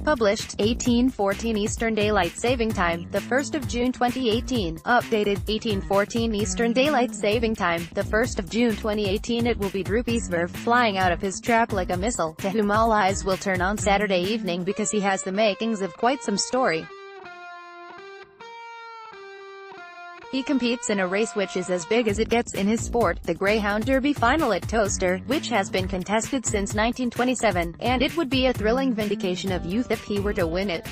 Published, 1814 Eastern Daylight Saving Time, the 1st of June 2018. Updated, 1814 Eastern Daylight Saving Time, the 1st of June 2018. It will be Droopys Verve, flying out of his trap like a missile, to whom all eyes will turn on Saturday evening because he has the makings of quite some story. He competes in a race which is as big as it gets in his sport, the Greyhound Derby final at Towcester, which has been contested since 1927, and it would be a thrilling vindication of youth if he were to win it.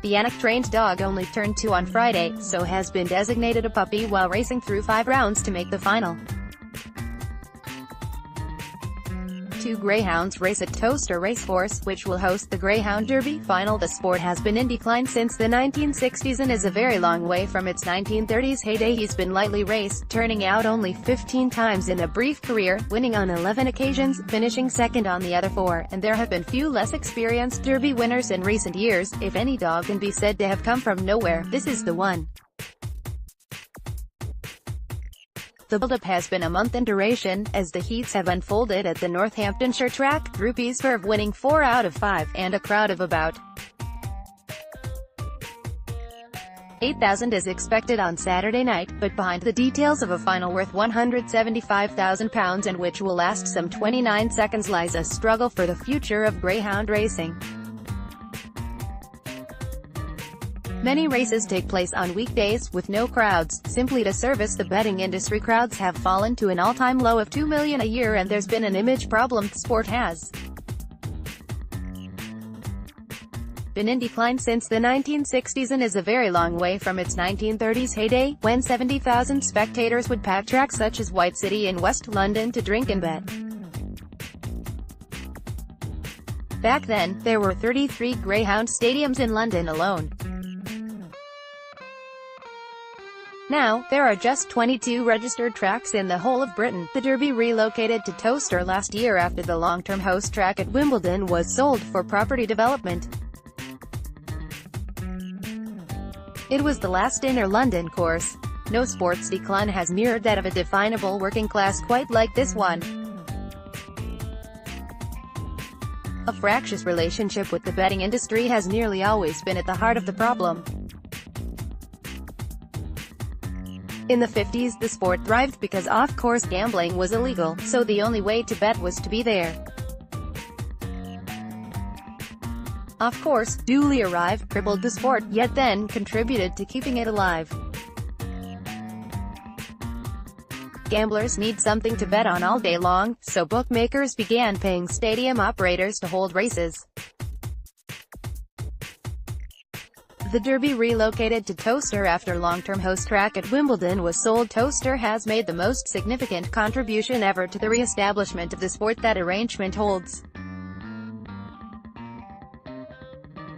The Alnwick-trained dog only turned 2 on Friday, so has been designated a puppy while racing through 5 rounds to make the final. 2 greyhounds race at Towcester Racecourse, which will host the Greyhound Derby final. The sport has been in decline since the 1960s and is a very long way from its 1930s heyday. He's been lightly raced, turning out only 15 times in a brief career, winning on 11 occasions, finishing second on the other 4, and there have been few less experienced Derby winners in recent years. If any dog can be said to have come from nowhere, this is the one. The build-up has been a month in duration, as the heats have unfolded at the Northamptonshire track, Droopys Verve winning 4 out of 5, and a crowd of about 8,000 is expected on Saturday night, but behind the details of a final worth £175,000 and which will last some 29 seconds lies a struggle for the future of greyhound racing. Many races take place on weekdays, with no crowds, simply to service the betting industry. Crowds have fallen to an all-time low of $2 million a year, and there's been an image problem. The sport has been in decline since the 1960s and is a very long way from its 1930s heyday, when 70,000 spectators would pack tracks such as White City in West London to drink and bet. Back then, there were 33 Greyhound stadiums in London alone. Now, there are just 22 registered tracks in the whole of Britain. The Derby relocated to Towcester last year after the long-term host track at Wimbledon was sold for property development. It was the last inner London course. No sports decline has mirrored that of a definable working class quite like this one. A fractious relationship with the betting industry has nearly always been at the heart of the problem. In the 50s, the sport thrived because off-course gambling was illegal, so the only way to bet was to be there. Off-course, duly arrived, crippled the sport, yet then contributed to keeping it alive. Gamblers need something to bet on all day long, so bookmakers began paying stadium operators to hold races. The Derby relocated to Towcester after long-term host track at Wimbledon was sold. Towcester has made the most significant contribution ever to the re-establishment of the sport that arrangement holds.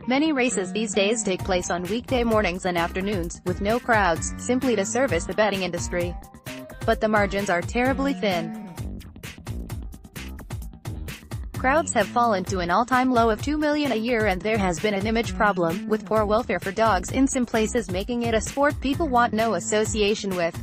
Many races these days take place on weekday mornings and afternoons, with no crowds, simply to service the betting industry. But the margins are terribly thin. Crowds have fallen to an all-time low of $2 million a year, and there has been an image problem, with poor welfare for dogs in some places making it a sport people want no association with.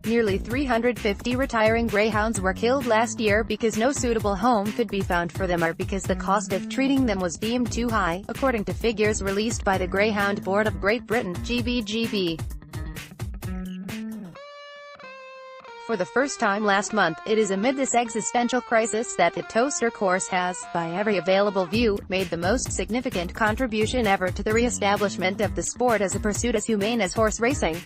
Nearly 350 retiring greyhounds were killed last year because no suitable home could be found for them or because the cost of treating them was deemed too high, according to figures released by the Greyhound Board of Great Britain, GBGB. For the first time last month, it is amid this existential crisis that the Towcester course has, by every available view, made the most significant contribution ever to the re-establishment of the sport as a pursuit as humane as horse racing.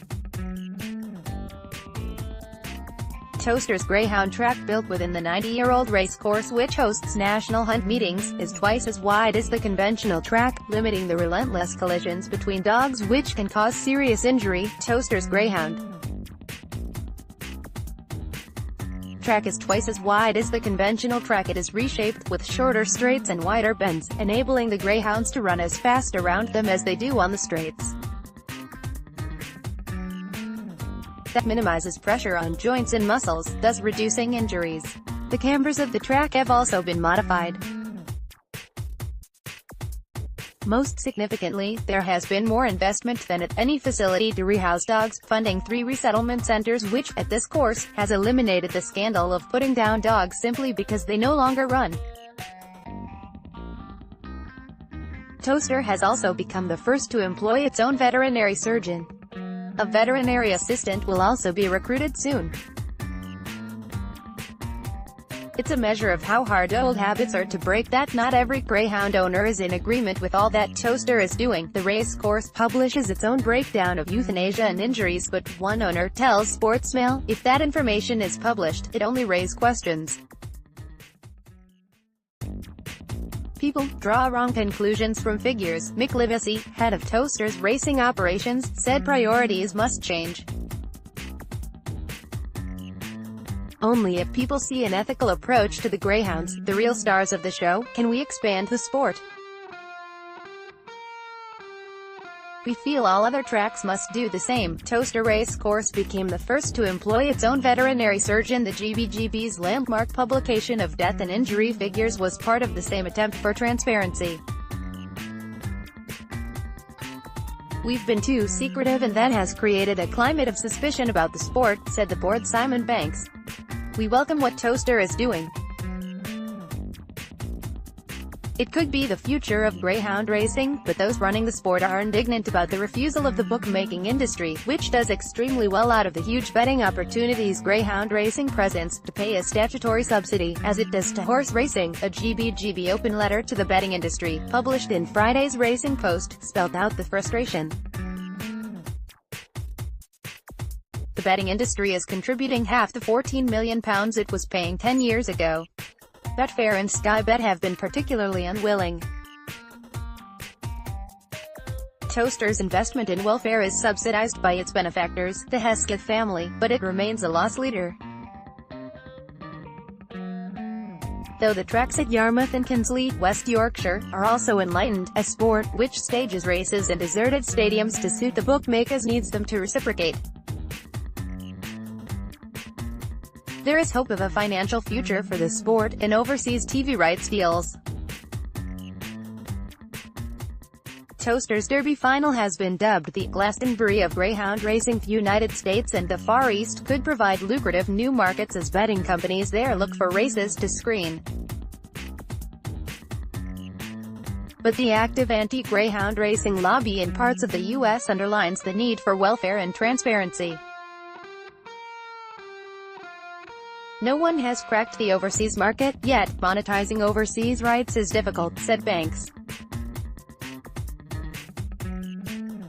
Towcester's Greyhound track, built within the 90-year-old racecourse which hosts national hunt meetings, is twice as wide as the conventional track, limiting the relentless collisions between dogs which can cause serious injury. Towcester's Greyhound track is twice as wide as the conventional track. It is reshaped, with shorter straights and wider bends, enabling the greyhounds to run as fast around them as they do on the straights. That minimizes pressure on joints and muscles, thus reducing injuries. The cambers of the track have also been modified. Most significantly, there has been more investment than at any facility to rehouse dogs, funding 3 resettlement centers which, at this course, has eliminated the scandal of putting down dogs simply because they no longer run. Towcester has also become the first to employ its own veterinary surgeon. A veterinary assistant will also be recruited soon. It's a measure of how hard old habits are to break that not every greyhound owner is in agreement with all that Towcester is doing. The race course publishes its own breakdown of euthanasia and injuries, but one owner tells Sportsmail, if that information is published, it only raises questions. People draw wrong conclusions from figures. Mick Livesey, head of Towcester's racing operations, said priorities must change. Only if people see an ethical approach to the greyhounds, the real stars of the show, can we expand the sport. We feel all other tracks must do the same. Towcester race course became the first to employ its own veterinary surgeon. The GBGB's landmark publication of death and injury figures was part of the same attempt for transparency. We've been too secretive and that has created a climate of suspicion about the sport, said the board's Simon Banks. We welcome what Towcester is doing. It could be the future of greyhound racing, but those running the sport are indignant about the refusal of the bookmaking industry, which does extremely well out of the huge betting opportunities greyhound racing presents, to pay a statutory subsidy, as it does to horse racing. A GBGB open letter to the betting industry, published in Friday's Racing Post, spelled out the frustration. The betting industry is contributing half the £14 million it was paying 10 years ago. Betfair and Sky Bet have been particularly unwilling. Towcester's investment in welfare is subsidized by its benefactors, the Hesketh family, but it remains a loss leader. Though the tracks at Yarmouth and Kinsley, West Yorkshire, are also enlightened, a sport, which stages races in deserted stadiums to suit the bookmakers, needs them to reciprocate. There is hope of a financial future for the sport, and overseas TV rights deals. Towcester's Derby final has been dubbed the Glastonbury of greyhound racing. The United States and the Far East could provide lucrative new markets as betting companies there look for races to screen. But the active anti-greyhound racing lobby in parts of the U.S. underlines the need for welfare and transparency. No one has cracked the overseas market, yet monetizing overseas rights is difficult, said Banks.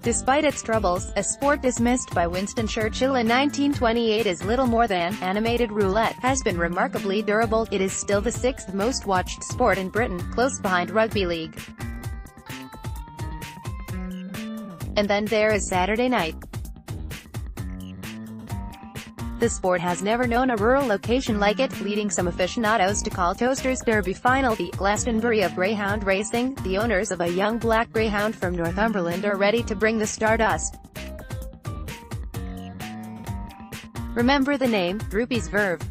Despite its troubles, a sport dismissed by Winston Churchill in 1928 as little more than animated roulette has been remarkably durable. It is still the 6th most watched sport in Britain, close behind rugby league. And then there is Saturday night. The sport has never known a rural location like it, leading some aficionados to call Towcester's Derby final the Glastonbury of greyhound racing. The owners of a young black greyhound from Northumberland are ready to bring the stardust. Remember the name, Droopys Verve.